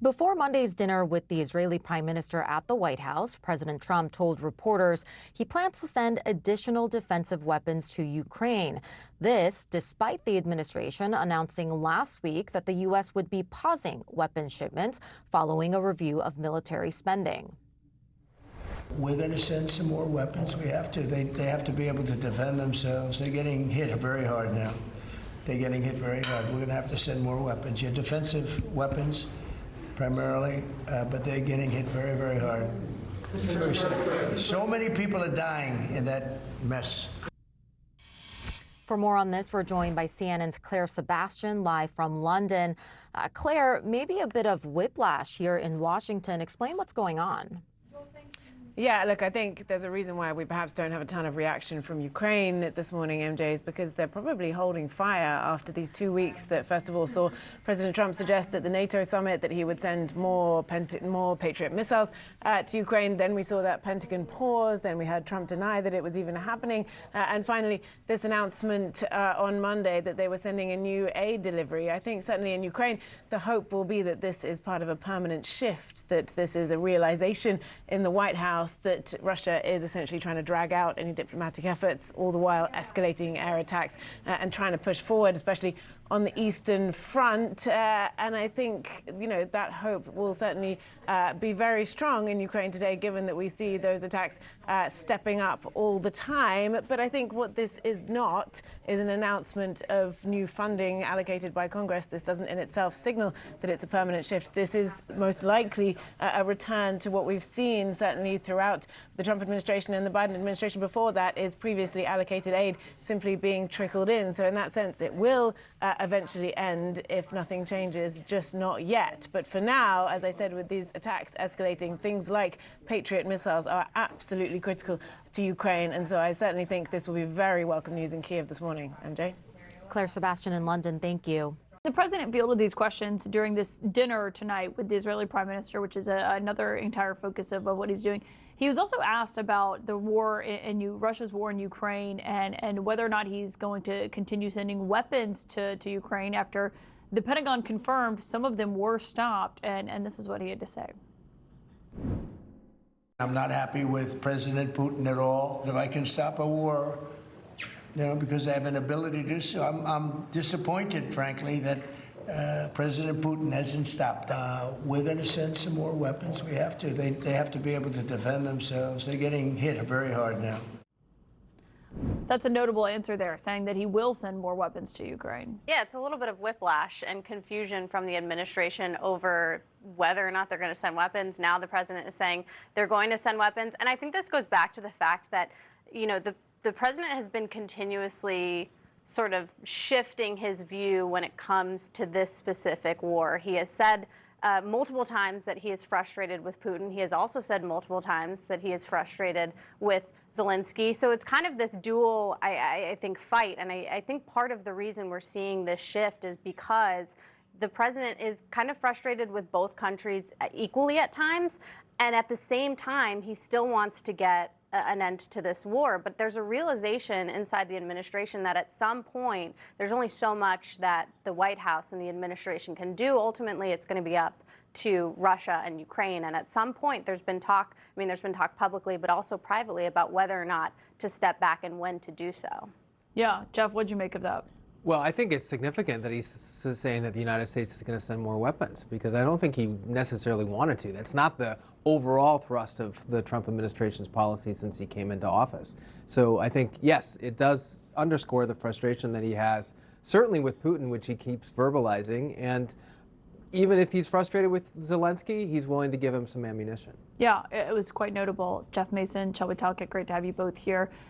Before Monday's dinner with the Israeli Prime Minister at the White House, President Trump told reporters he plans to send additional defensive weapons to Ukraine. This, despite the administration announcing last week that the U.S. would be pausing weapons shipments following a review of military spending. We're going to send some more weapons. We have to. They have to be able to defend themselves. They're getting hit very hard now. They're getting hit very hard. We're going to have to send more weapons. Yeah, defensive weapons primarily, but they're getting hit very, very hard. It's very sad. So many people are dying in that mess. For more on this, we're joined by CNN's Claire Sebastian live from London. Claire, maybe a bit of whiplash here in Washington. Explain what's going on. Yeah, look, I think there's a reason why we perhaps don't have a ton of reaction from Ukraine this morning, MJ, is because they're probably holding fire after these 2 weeks that, first of all, saw President Trump suggest at the NATO summit that he would send more Patriot missiles to Ukraine. Then we saw that Pentagon pause. Then we heard Trump deny that it was even happening. And finally, this announcement on Monday that they were sending a new aid delivery. I think certainly in Ukraine, the hope will be that this is part of a permanent shift, that this is a realization in the White House that Russia is essentially trying to drag out any diplomatic efforts, all the while escalating air attacks and trying to push forward, especially on the Eastern Front. And I think, that hope will certainly be very strong in Ukraine today, given that we see those attacks stepping up all the time. But I think what this is not is an announcement of new funding allocated by Congress. This doesn't in itself signal that it's a permanent shift. This is most likely a return to what we've seen, certainly throughout the Trump administration and the Biden administration before that, is previously allocated aid simply being trickled in. So in that sense, it will eventually end if nothing changes, just not yet. But for now, as I said, with these attacks escalating, things like Patriot missiles are absolutely critical to Ukraine. And so I certainly think this will be very welcome news in Kyiv this morning. MJ? Claire Sebastian in London, thank you. The president fielded these questions during this dinner tonight with the Israeli prime minister, which is another entire focus of what he's doing. He was also asked about the war in Russia's war in Ukraine and whether or not he's going to continue sending weapons to Ukraine after the Pentagon confirmed some of them were stopped. And this is what he had to say. I'm not happy with President Putin at all. If I can stop a war, because I have an ability to do so, I'm disappointed, frankly, that President Putin hasn't stopped. We're going to send some more weapons. We have to. They have to be able to defend themselves. They're getting hit very hard now. That's a notable answer there, saying that he will send more weapons to Ukraine. Yeah, it's a little bit of whiplash and confusion from the administration over whether or not they're going to send weapons. Now the president is saying they're going to send weapons. And I think this goes back to the fact that, the president has been continuously sort of shifting his view when it comes to this specific war. He has said multiple times that he is frustrated with Putin. He has also said multiple times that he is frustrated with Zelensky. So it's kind of this dual, I think, fight. And I think part of the reason we're seeing this shift is because the president is kind of frustrated with both countries equally at times. And at the same time, he still wants to get an end to this war. But there's a realization inside the administration that at some point, there's only so much that the White House and the administration can do. Ultimately, it's going to be up to Russia and Ukraine. And at some point, there's been talk publicly, but also privately about whether or not to step back and when to do so. Yeah, Jeff, what'd you make of that? Well, I think it's significant that he's saying that the United States is going to send more weapons, because I don't think he necessarily wanted to. That's not the overall thrust of the Trump administration's policy since he came into office. So I think, yes, it does underscore the frustration that he has, certainly with Putin, which he keeps verbalizing. And even if he's frustrated with Zelensky, he's willing to give him some ammunition. Yeah, it was quite notable. Jeff Mason, Shelby Talcott, great to have you both here.